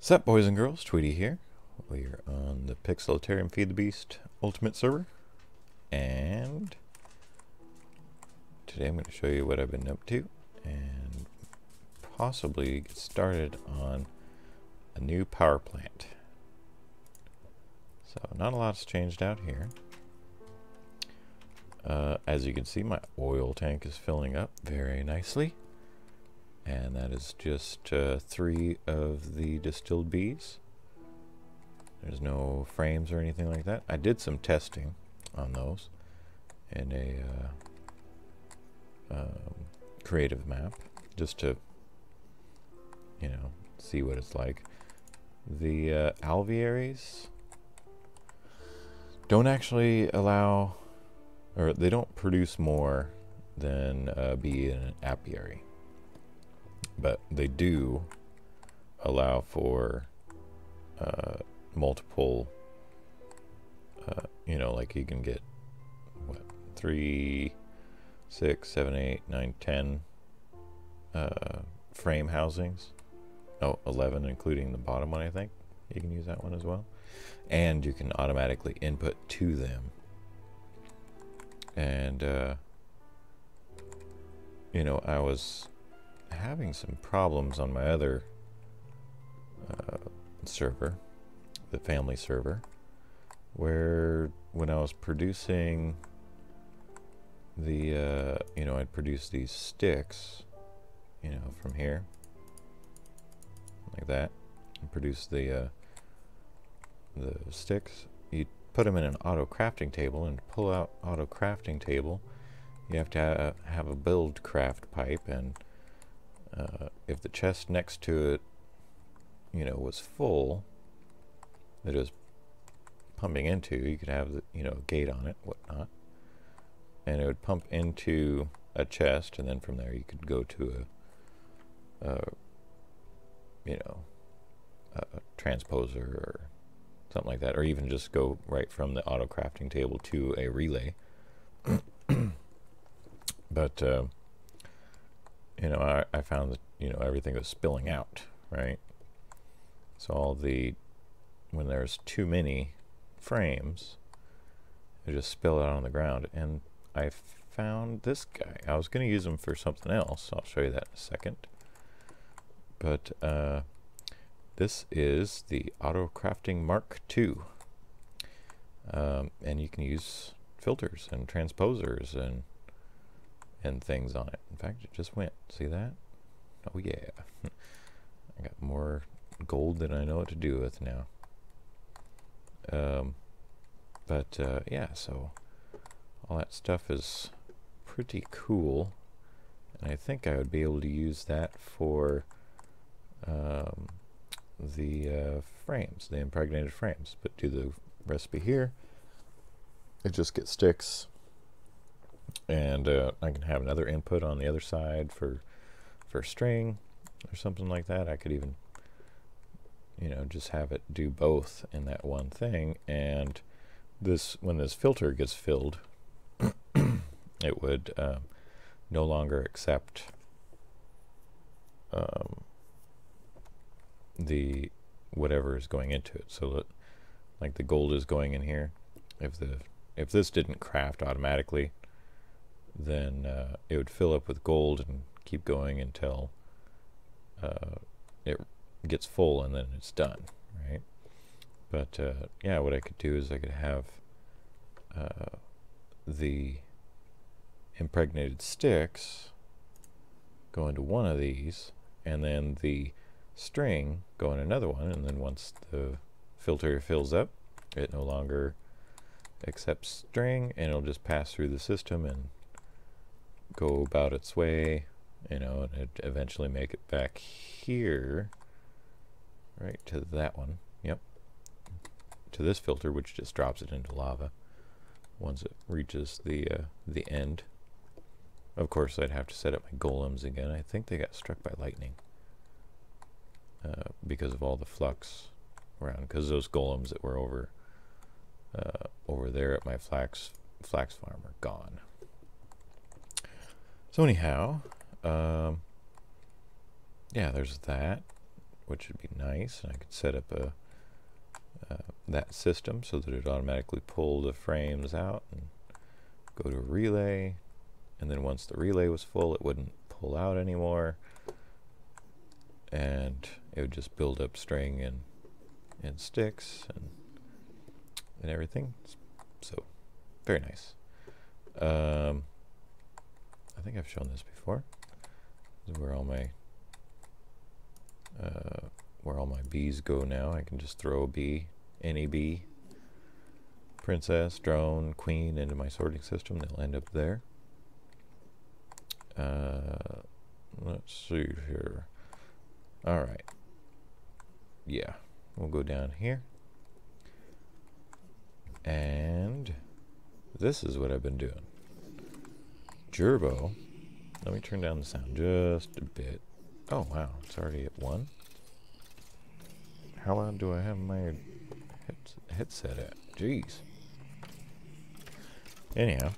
Sup, boys and girls, Tweety here. We're on the Pixelatarium Feed the Beast Ultimate server, and today I'm going to show you what I've been up to and possibly get started on a new power plant. So not a lot's changed out here. As you can see, my oil tank is filling up very nicely, and that is just 3 of the distilled bees. There's no frames or anything like that. I did some testing on those in a creative map just to, you know, see what it's like. The alvearies don't actually allow, or they don't produce more than a bee in an apiary, but they do allow for multiple, you know, like you can get, what, 3, 6, 7, 8, 9, 10 frame housings. Oh, 11 including the bottom one, I think. You can use that one as well. And you can automatically input to them. And, you know, I was having some problems on my other server, the family server, where when I was producing the, you know, I'd produce these sticks, you know, from here, like that, and produce the sticks. You put them in an auto crafting table, and to pull out auto crafting table, you have to have a build craft pipe, and if the chest next to it, you know, was full, that it was pumping into, you could have the, you know, a gate on it, whatnot, and it would pump into a chest, and then from there you could go to a you know, a transposer or something like that, or even just go right from the auto crafting table to a relay. But you know, I found that, you know, everything was spilling out, right? So all the, when there's too many frames, they just spill out on the ground. And I found this guy. I was going to use him for something else. I'll show you that in a second. But this is the Auto Crafting Mark II. And you can use filters and transposers and things on it. In fact, it just went. See that? Oh yeah. I got more gold than I know what to do with now. Yeah, so all that stuff is pretty cool, and I think I would be able to use that for the frames, the impregnated frames. But do the recipe here, it just gets sticks, and I can have another input on the other side for string or something like that. I could even, you know, just have it do both in that one thing. And this, when this filter gets filled, it would no longer accept the whatever is going into it. So that, like, the gold is going in here. If this didn't craft automatically, then it would fill up with gold and keep going until it gets full, and then it's done, right? But yeah, what I could do is I could have the impregnated sticks go into one of these, and then the string go in another one, and then once the filter fills up, it no longer accepts string, and it'll just pass through the system and go about its way, you know, and it eventually make it back here, right to that one, yep, to this filter, which just drops it into lava once it reaches the end. Of course, I'd have to set up my golems again. I think they got struck by lightning because of all the flux around, because those golems that were over there at my flax farm are gone. So anyhow, yeah, there's that. which would be nice. And I could set up a that system so that it automatically pull the frames out and go to a relay, and then once the relay was full, it wouldn't pull out anymore, and it would just build up string and sticks and everything. So very nice. I think I've shown this before. This is where all my bees go now. I can just throw a bee, any bee, princess, drone, queen into my sorting system. They'll end up there. Let's see here. All right. Yeah, we'll go down here. And this is what I've been doing. Gerbo. Let me turn down the sound just a bit. Oh, wow. It's already at 1. How loud do I have my headset at? Jeez. Anyhow.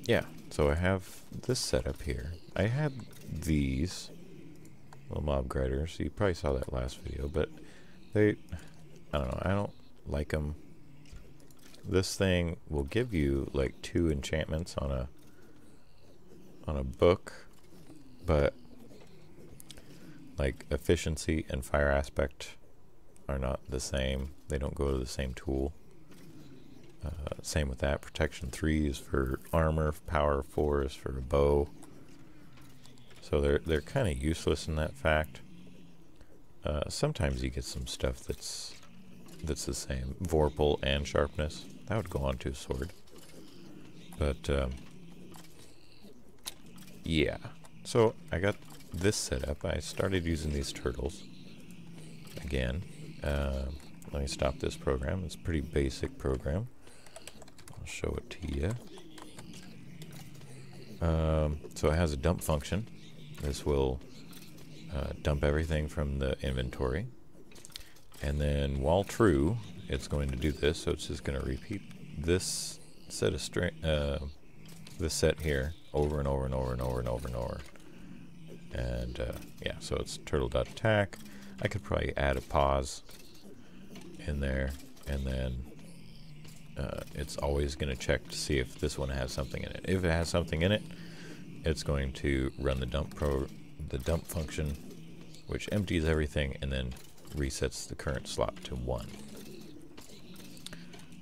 Yeah, so I have this setup here. I had these little mob griders. You probably saw that last video, but I don't know, I don't like them. This thing will give you like 2 enchantments on a book, but like efficiency and fire aspect are not the same. They don't go to the same tool. Same with that. Protection 3 is for armor, power 4 is for a bow. So they're kind of useless in that fact. Sometimes you get some stuff that's the same. Vorpal and sharpness. That would go onto a sword. But yeah. So I got this set up. I started using these turtles again. Let me stop this program. It's a pretty basic program. I'll show it to you. So it has a dump function. This will dump everything from the inventory. And then while true, it's going to do this. So it's just going to repeat this set of string, this set here over and over and over and over and over and over. And yeah, so it's turtle.attack. I could probably add a pause in there, and then it's always going to check to see if this one has something in it. If it has something in it, it's going to run the dump function, which empties everything and then resets the current slot to 1.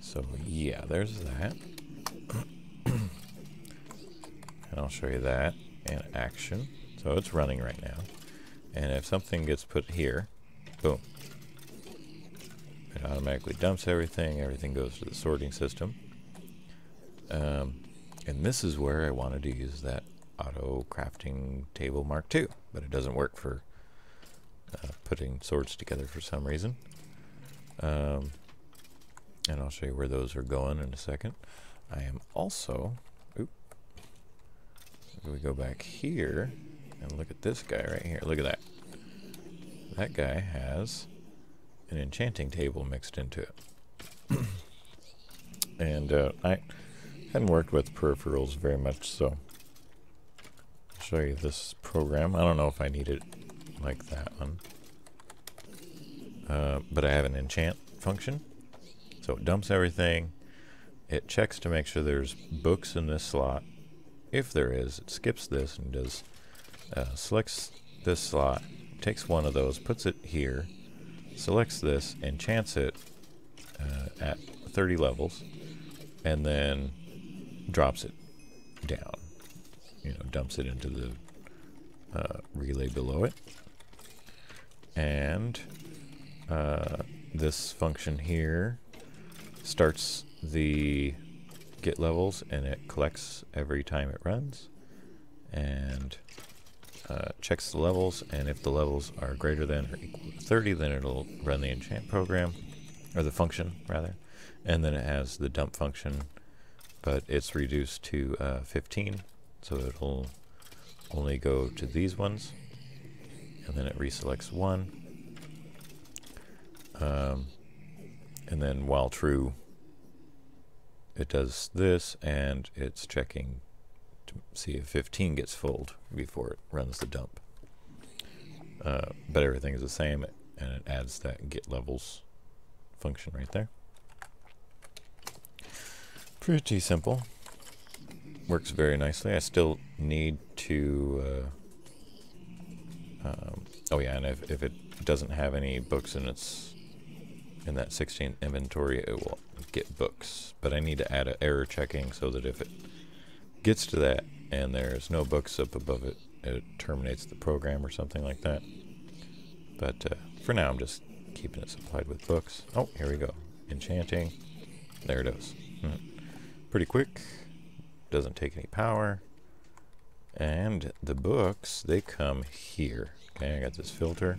So yeah, there's that. And I'll show you that in action. So it's running right now. And if something gets put here, boom. It automatically dumps everything. Everything goes to the sorting system. And this is where I wanted to use that auto crafting table Mark II, but it doesn't work for putting swords together for some reason. And I'll show you where those are going in a second. I am also, if we go back here and look at this guy right here, look at that. That guy has an enchanting table mixed into it. And I hadn't worked with peripherals very much, so I'll show you this program. I don't know if I need it like that one. But I have an enchant function. So it dumps everything. It checks to make sure there's books in this slot. If there is, it skips this and does selects this slot, takes one of those, puts it here, selects this, enchants it at 30 levels, and then drops it down. You know, dumps it into the relay below it. And this function here starts the get levels, and it collects every time it runs, and checks the levels, and if the levels are greater than or equal to 30, then it'll run the enchant program, or the function rather, and then it has the dump function, but it's reduced to 15, so it'll only go to these ones, and then it reselects one, and then while true, it does this, and it's checking see if 15 gets filled before it runs the dump. But everything is the same, and it adds that get levels function right there. Pretty simple. Works very nicely. I still need to oh yeah, and if it doesn't have any books in that 16 inventory, it will get books. But I need to add an error checking so that if it gets to that and there's no books up above it, it terminates the program or something like that. But for now, I'm just keeping it supplied with books. Oh, here we go. Enchanting. There it is. Pretty quick. Doesn't take any power. And the books, they come here. Okay, I got this filter.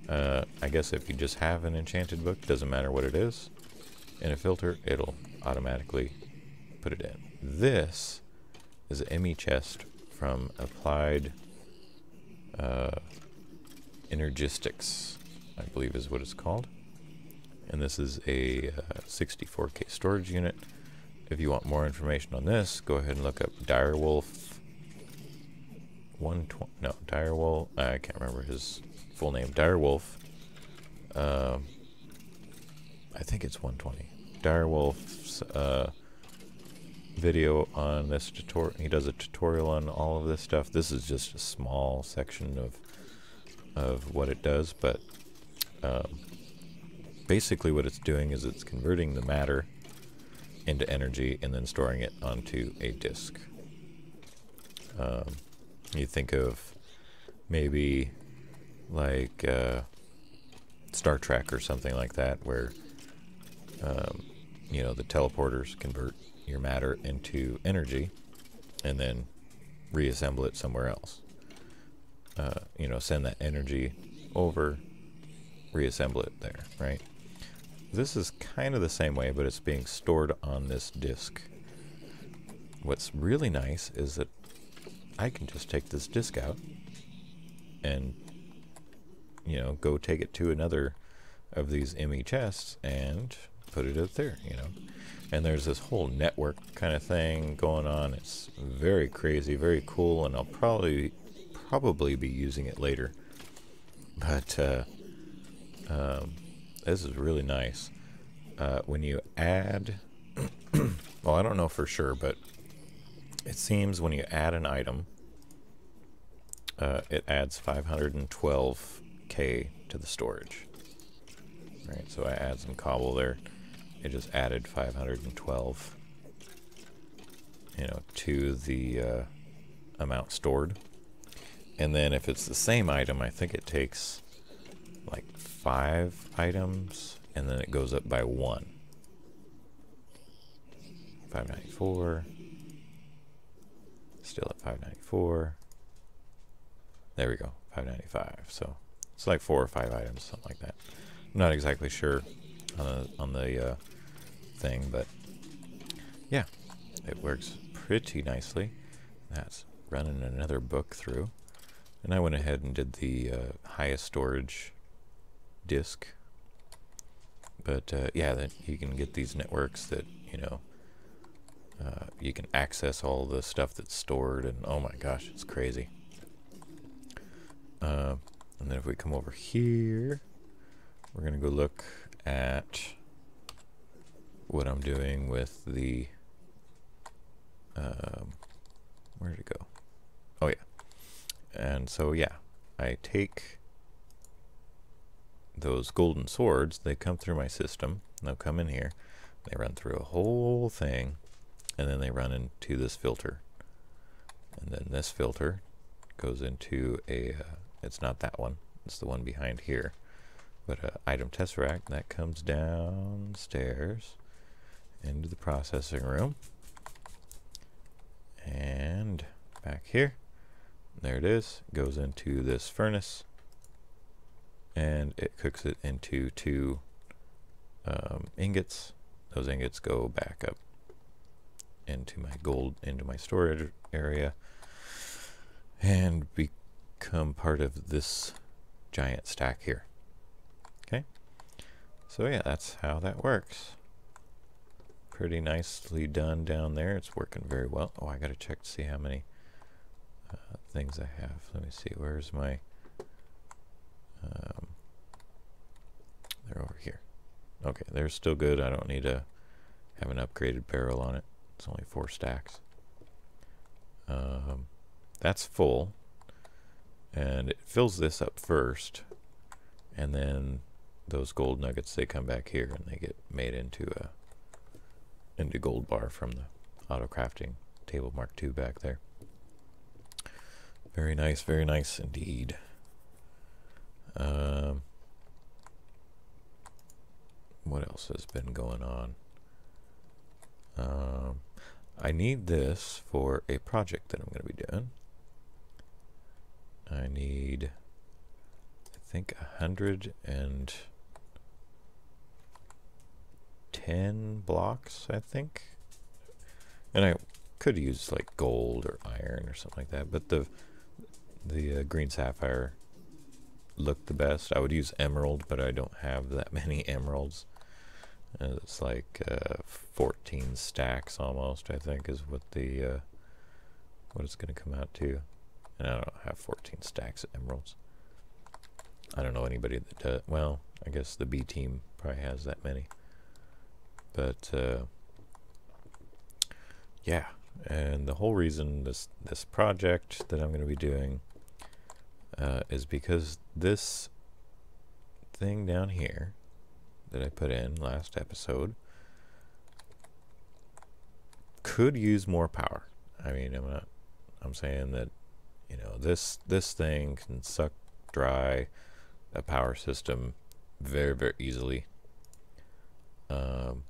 I guess if you just have an enchanted book, doesn't matter what it is, in a filter, it'll automatically put it in. This is an ME chest from Applied Energistics, I believe is what it's called. And this is a 64K storage unit. If you want more information on this, go ahead and look up Direwolf 120. No, Direwolf. I can't remember his full name. Direwolf. I think it's 120. Direwolf's video on this tutorial. He does a tutorial on all of this stuff. This is just a small section of what it does, but basically what it's doing is it's converting the matter into energy and then storing it onto a disk. You think of maybe like Star Trek or something like that, where you know, the teleporters convert your matter into energy and then reassemble it somewhere else. You know, send that energy over, reassemble it there, right? This is kind of the same way, but it's being stored on this disk. What's really nice is that I can just take this disk out and, you know, go take it to another of these ME chests and put it up there, you know. And there's this whole network kind of thing going on. It's very crazy, very cool, and I'll probably be using it later. But this is really nice. When you add, well, I don't know for sure, but it seems when you add an item, it adds 512K to the storage. Right, so I add some cobble there. It just added 512, you know, to the amount stored. And then if it's the same item, I think it takes like 5 items, and then it goes up by 1. 594. Still at 594. There we go, 595. So it's like 4 or 5 items, something like that. I'm not exactly sure on the thing, but yeah, it works pretty nicely. That's running another book through. And I went ahead and did the highest storage disk. But yeah, that you can get these networks that, you know, you can access all the stuff that's stored, and oh my gosh, it's crazy. And then if we come over here, we're going to go look at what I'm doing with the where did it go? Oh yeah. And so yeah, I take those golden swords, they come through my system, they'll come in here, they run through a whole thing, and then they run into this filter. And then this filter goes into a, it's not that one, it's the one behind here, but item tesseract that comes downstairs into the processing room. And back here, there it is, goes into this furnace, and it cooks it into 2 ingots. Those ingots go back up into my gold, into my storage area, and become part of this giant stack here. Okay, so yeah, that's how that works. pretty nicely done down there. It's working very well. Oh, I gotta check to see how many things I have. Let me see. Where's my... they're over here. Okay, they're still good. I don't need to have an upgraded barrel on it. It's only 4 stacks. That's full. And it fills this up first. And then those gold nuggets, they come back here and they get made into gold bar from the auto crafting table Mark II back there. Very nice indeed. What else has been going on? I need this for a project that I'm going to be doing. I need, I think, 110 blocks, I think. And I could use like gold or iron or something like that, but the green sapphire looked the best. I would use emerald, but I don't have that many emeralds. It's like 14 stacks almost, I think, is what the what it's going to come out to. And I don't have 14 stacks of emeralds. I don't know anybody that does. Well, I guess the B team probably has that many. But yeah, and the whole reason this project that I'm going to be doing is because this thing down here that I put in last episode could use more power. I mean, I'm saying that, you know, this thing can suck dry a power system very easily, and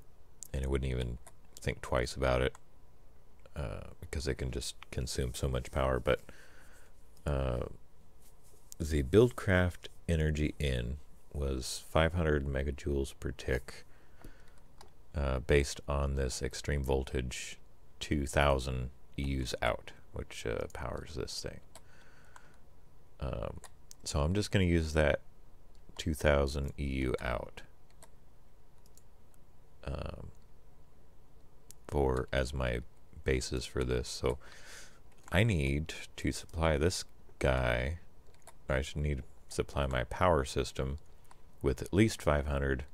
it wouldn't even think twice about it, because it can just consume so much power. But the Buildcraft energy in was 500 megajoules per tick, based on this extreme voltage 2000 EUs out, which powers this thing. So I'm just going to use that 2000 EU out for as my basis for this. So I need to supply this guy, I should need to supply my power system with at least 500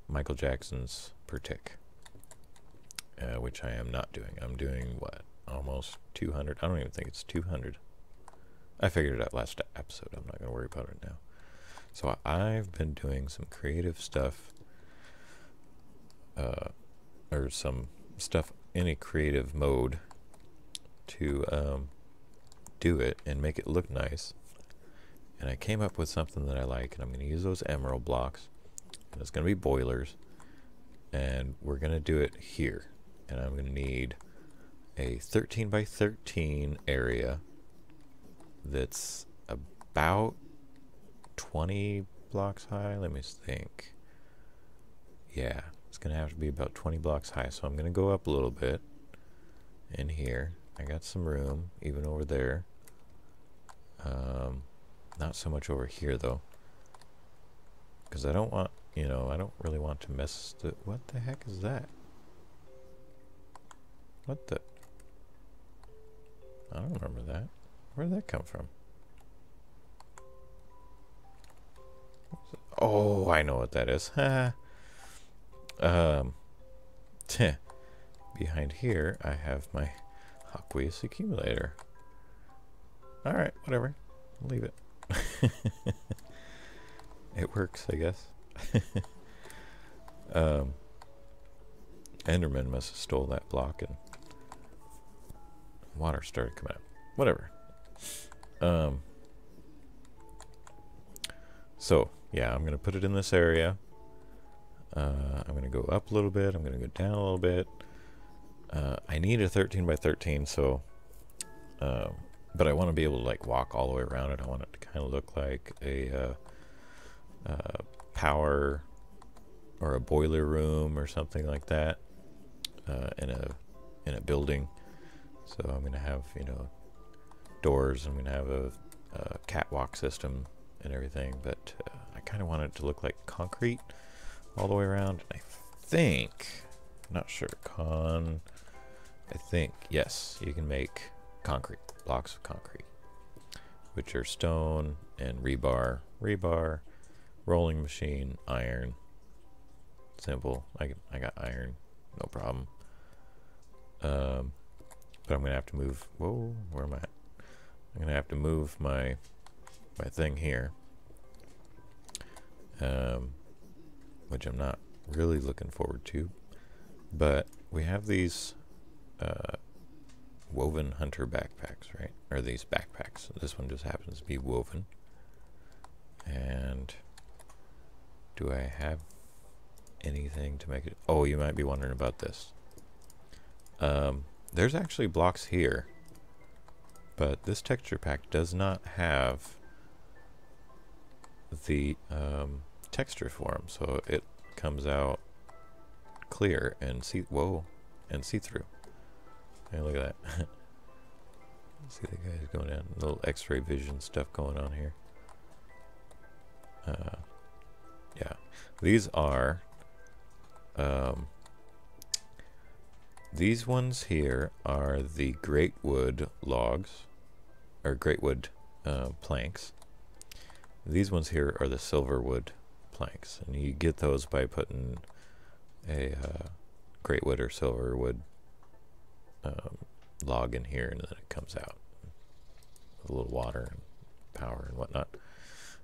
Michael Jacksons per tick, which I am not doing. I'm doing what, almost 200. I don't even think it's 200. I figured it out last episode. I'm not going to worry about it now. So I've been doing some creative stuff, or some stuff in a creative mode to do it and make it look nice. And I came up with something that I like, and I'm going to use those emerald blocks, and it's going to be boilers, and we're going to do it here. And I'm going to need a 13 by 13 area that's about 20 blocks high. Let me think. Yeah, it's going to have to be about 20 blocks high. So I'm going to go up a little bit in here. I got some room even over there. Not so much over here though, because I don't want, you know, I don't really want to mess the, what the heck is that? What the? I don't remember that. Where did that come from? Oh, I know what that is. Behind here, I have my aqueous accumulator. Alright, whatever. I'll leave it. It works, I guess. Enderman must have stole that block and water started coming out. Whatever. So, yeah, I'm going to put it in this area. I'm going to go up a little bit. I'm going to go down a little bit. I need a 13 by 13, so... but I want to be able to like walk all the way around it. I want it to kind of look like a power or a boiler room or something like that in a building. So I'm going to have, you know, doors. I'm going to have a catwalk system and everything. But I kind of want it to look like concrete all the way around. I think Not sure. I think, yes, you can make concrete, blocks of concrete, which are stone and rebar, rolling machine, iron. Simple. I got iron, no problem. But I'm gonna have to move. Whoa, where am I at? I'm gonna have to move my thing here, which I'm not really looking forward to. But we have these woven hunter backpacks, right? Or these backpacks. This one just happens to be woven. And do I have anything to make it? Oh, you might be wondering about this. There's actually blocks here, but this texture pack does not have the texture for them, so it comes out clear and see-through. Hey, look at that. See the guys going down, little X-ray vision stuff going on here. Yeah, these are these ones here are the great wood logs, or great wood planks. These ones here are the silver wood planks, and you get those by putting a great wood or silver wood log in here, and then it comes out with a little water and power and whatnot,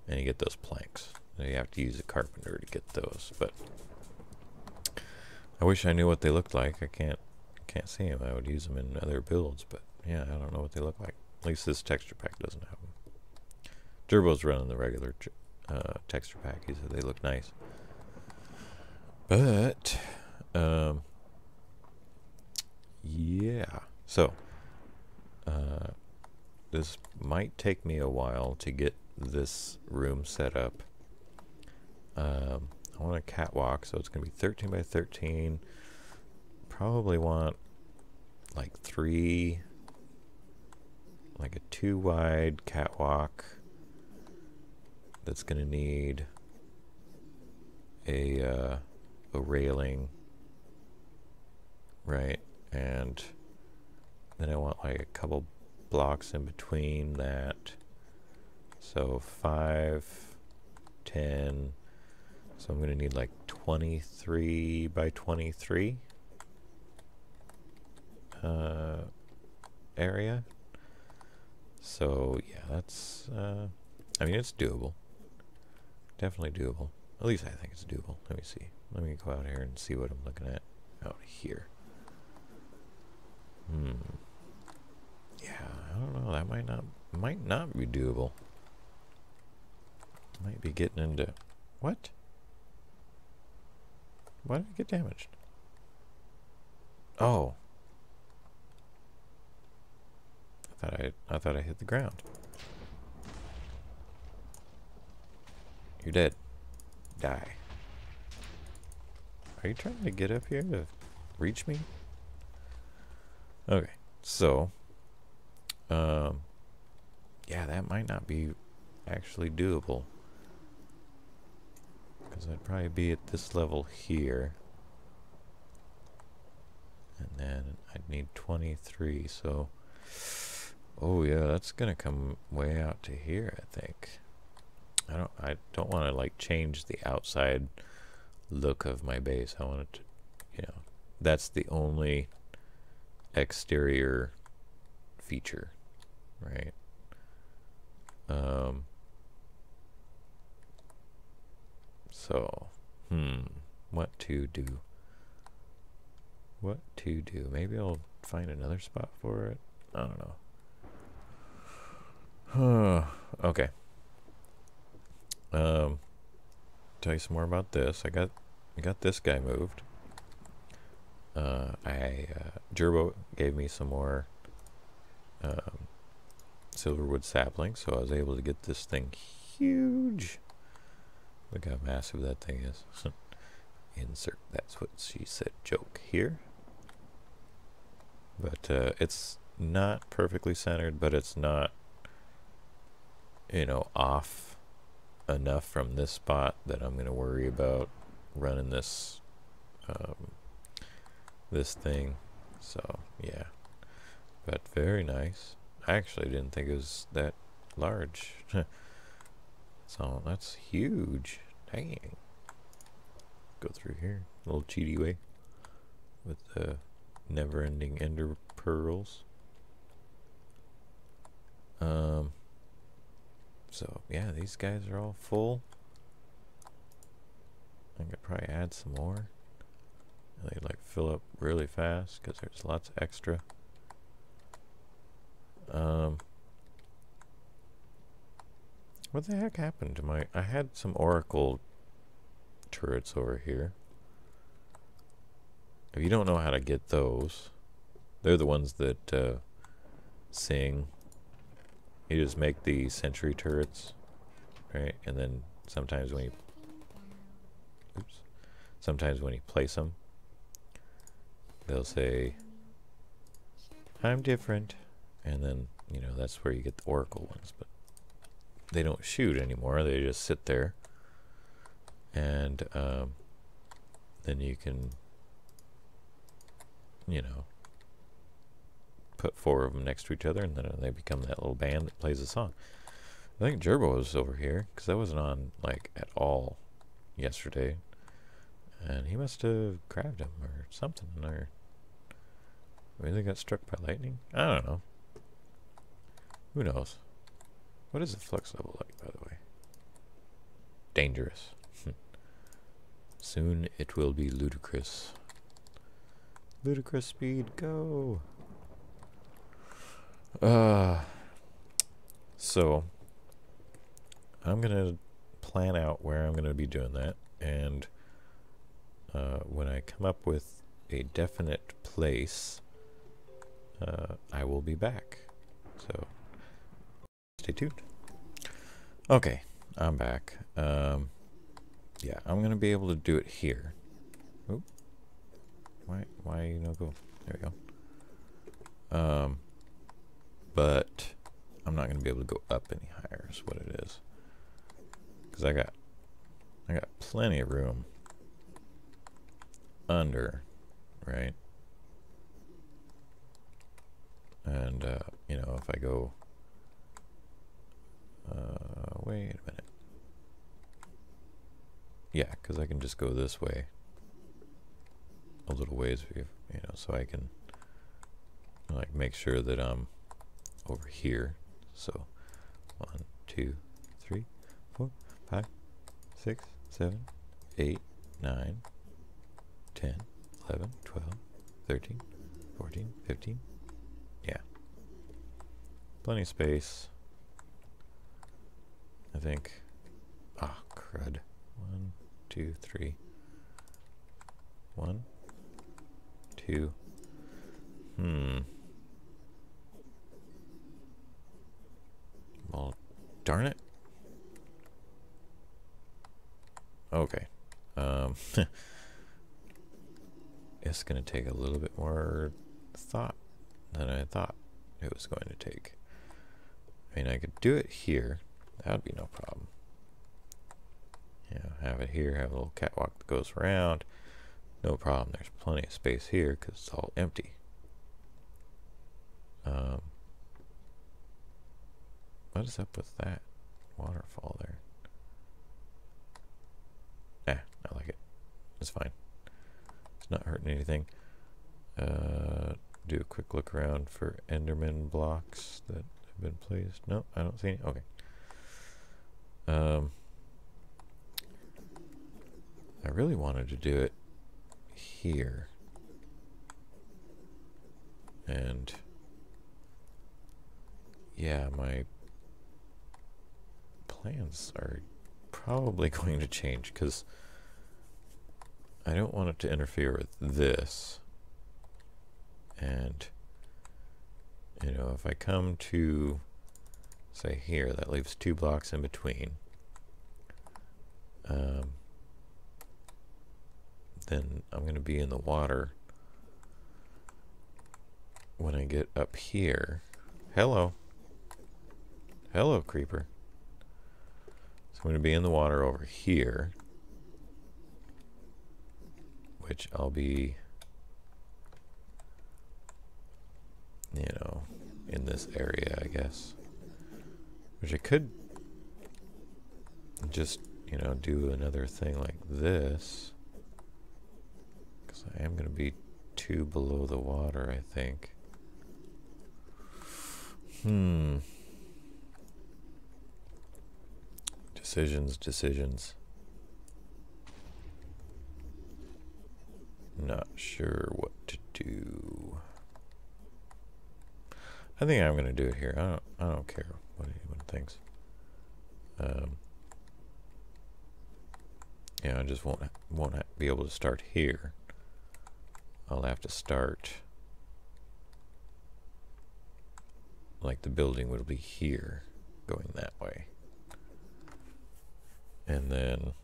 and you get those planks. And you have to use a carpenter to get those, but I wish I knew what they looked like. I can't see them. I would use them in other builds, but yeah, I don't know what they look like. At least this texture pack doesn't have them. Turbo's running the regular texture pack. He said they look nice, but yeah. So this might take me a while to get this room set up. I want a catwalk, so it's gonna be 13 by 13. Probably want like a 2 wide catwalk that's gonna need a railing, right? And then I want like a couple blocks in between that, so 5, 10. So I'm gonna need like 23 by 23 area. So yeah, that's I mean, it's doable. Definitely doable. At least I think it's doable. Let me see. Let me go out here and see what I'm looking at out here. Yeah, I don't know. That might not be doable. Might be getting into what? Why did it get damaged? Oh. I thought I hit the ground. You're dead. Die. Are you trying to get up here to reach me? Okay, so yeah, that might not be actually doable, because I'd probably be at this level here, and then I'd need 23. So oh yeah, that's gonna come way out to here, I think. I don't want to like change the outside look of my base. I want it to, you know, that's the only exterior feature, right? So what to do? Maybe I'll find another spot for it. I don't know. Okay. Tell you some more about this. I got this guy moved. Gerbo gave me some more silverwood saplings, so I was able to get this thing huge. Look how massive that thing is. Insert "that's what she said" joke here. But it's not perfectly centered, but it's not, you know, off enough from this spot that I'm going to worry about running this this thing. So yeah, but very nice. I actually didn't think it was that large. So that's huge. Dang. Go through here, a little cheaty way with the never-ending ender pearls. So yeah, these guys are all full. I could probably add some more. They like fill up really fast because there's lots of extra. What the heck happened to my... I had some oracle turrets over here. If you don't know how to get those, they're the ones that sing. You just make the sentry turrets, right? And then sometimes when you... Oops. Sometimes when you place them, they'll say, I'm different. And then, you know, that's where you get the oracle ones. But they don't shoot anymore. They just sit there. And then you can, you know, put 4 of them next to each other, and then they become that little band that plays a song. I think Gerbo was over here, because I wasn't on, like, at all yesterday. And he must have grabbed him or something, or maybe they got struck by lightning? I don't know. Who knows? What is the flux level like, by the way? Dangerous. Soon it will be ludicrous. Ludicrous speed, go! So I'm gonna plan out where I'm gonna be doing that, and when I come up with a definite place, I will be back. So stay tuned. Okay, I'm back. Yeah, I'm gonna be able to do it here. Oop. Why you no go? There we go. But I'm not gonna be able to go up any higher is what it is. Cause I got plenty of room under, right? And you know, if I go wait a minute. Yeah, because I can just go this way a little ways, you know, so I can like make sure that I'm over here. So 1, 2, 3, 4, 5, 6, 7, 8, 9, 10, 11, 12, 13, 14, 15. Yeah. Plenty of space. I think. Ah, crud. 1, 2, 3. 1, 2. Well, darn it. Okay. It's going to take a little bit more thought than I thought it was going to take. I mean, I could do it here. That would be no problem. You know, have it here, have a little catwalk that goes around. No problem. There's plenty of space here because it's all empty. What is up with that waterfall there? I like it. It's fine. It's not hurting anything. Do a quick look around for Enderman blocks that have been placed. No, I don't see any. Okay. I really wanted to do it here. And yeah, my plans are probably going to change because I don't want it to interfere with this. And you know, if I come to say here, that leaves 2 blocks in between. Then I'm going to be in the water when I get up here. Hello. Hello, creeper. So I'm going to be in the water over here, which I'll be in this area, I guess. Which I could just, you know, do another thing like this. Because I am going to be 2 below the water, I think. Decisions. Not sure what to do. I think I'm going to do it here. I don't care what anyone thinks. Yeah, I just won't be able to start here. I'll have to start like the building will be here, going that way. And then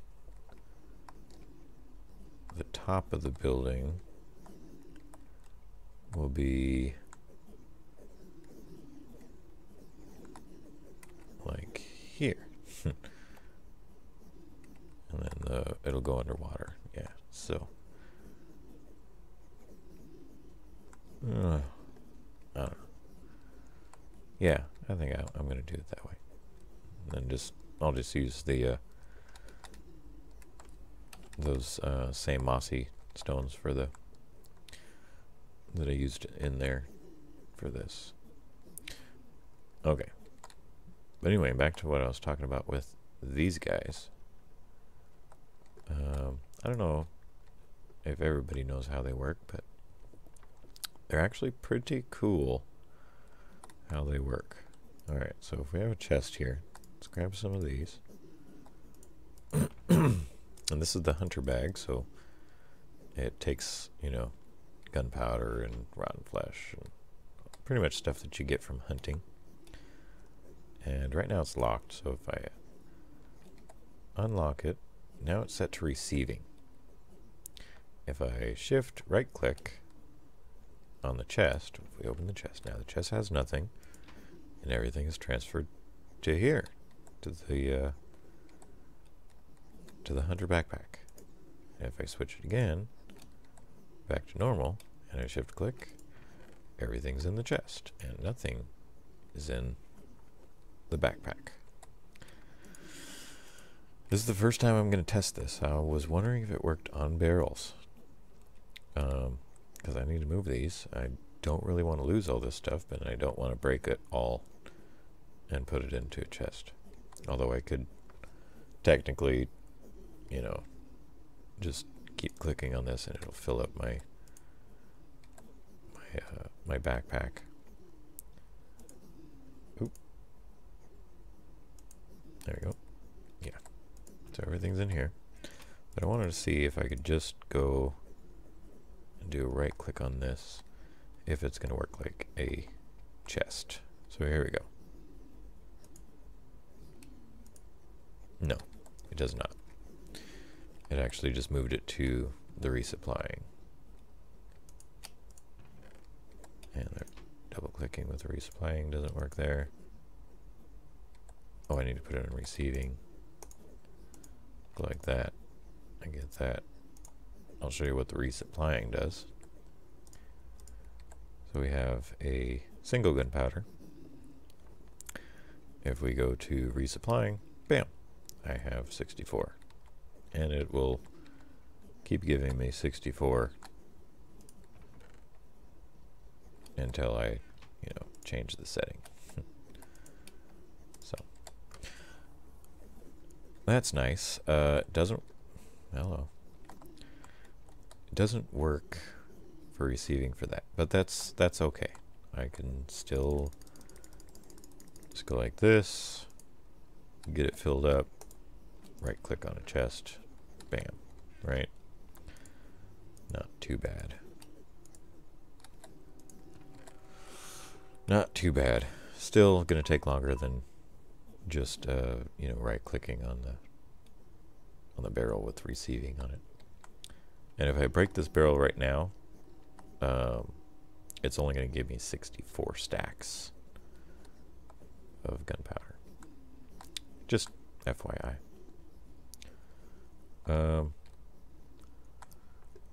the top of the building will be like here. And then it'll go underwater. Yeah, so I don't know. Yeah, I think I'm going to do it that way. And then I'll just use the those same mossy stones for that I used in there for this. Okay. But anyway, back to what I was talking about with these guys. I don't know if everybody knows how they work, but they're actually pretty cool how they work. Alright, so if we have a chest here, let's grab some of these. And this is the hunter bag, so it takes, you know, gunpowder and rotten flesh and pretty much stuff that you get from hunting. And right now it's locked, so if I unlock it, now it's set to receiving. If I shift right click on the chest, if we open the chest, now the chest has nothing and everything is transferred to here, to the hunter backpack. And if I switch it again back to normal and I shift click, everything's in the chest and nothing is in the backpack. This is the first time I'm going to test this. I was wondering if it worked on barrels, because I need to move these. I don't really want to lose all this stuff, but I don't want to break it all and put it into a chest. Although I could technically, you know, just keep clicking on this and it'll fill up my backpack. Oop. There we go. Yeah. So everything's in here. But I wanted to see if I could just go and do a right click on this, if it's going to work like a chest. So here we go. No, it does not. It actually just moved it to the resupplying. And they're double clicking with the resupplying, doesn't work there. Oh, I need to put it in receiving. Go like that. I get that. I'll show you what the resupplying does. So we have a single gunpowder. If we go to resupplying, bam, I have 64. And it will keep giving me 64 until I, you know, change the setting. So that's nice. It doesn't, hello. It doesn't work for receiving for that, but that's okay. I can still just go like this, get it filled up, right click on a chest, bam, right? Not too bad. Not too bad. Still gonna take longer than just you know, right clicking on the barrel with receiving on it. And if I break this barrel right now, it's only going to give me 64 stacks of gunpowder. Just FYI.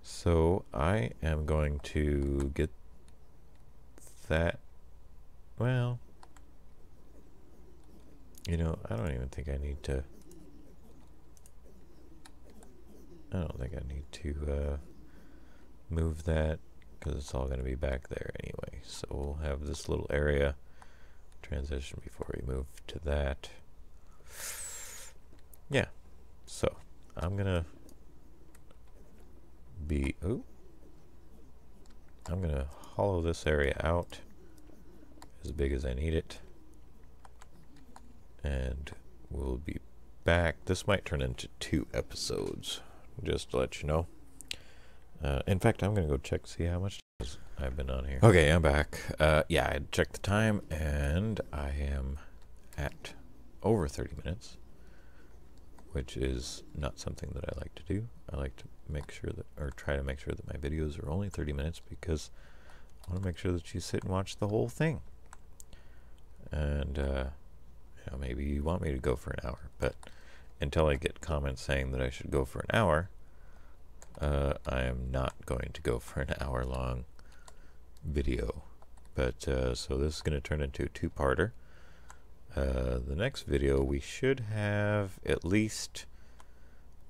So I am going to get that well, you know, I don't even think I need to, I don't think I need to move that, because it's all going to be back there anyway. So we'll have this little area transition before we move to that. Yeah, so I'm going to I'm going to hollow this area out as big as I need it, and we'll be back. This might turn into 2 episodes, just to let you know. In fact, I'm going to go check, see how much I've been on here. Okay, I'm back. Yeah, I checked the time, and I am at over 30 minutes, which is not something that I like to do. I like to make sure that, or try to make sure that my videos are only 30 minutes, because I want to make sure that you sit and watch the whole thing. And, you know, maybe you want me to go for an hour, but until I get comments saying that I should go for an hour, I am not going to go for an hour-long video. But, so this is going to turn into a 2-parter. The next video, we should have at least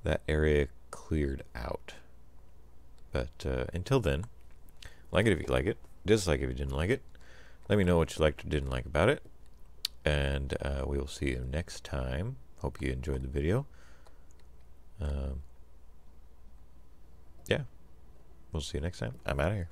that area cleared out. But until then, like it if you like it, dislike if you didn't like it. Let me know what you liked or didn't like about it. And we will see you next time. Hope you enjoyed the video. Yeah, we'll see you next time. I'm out of here.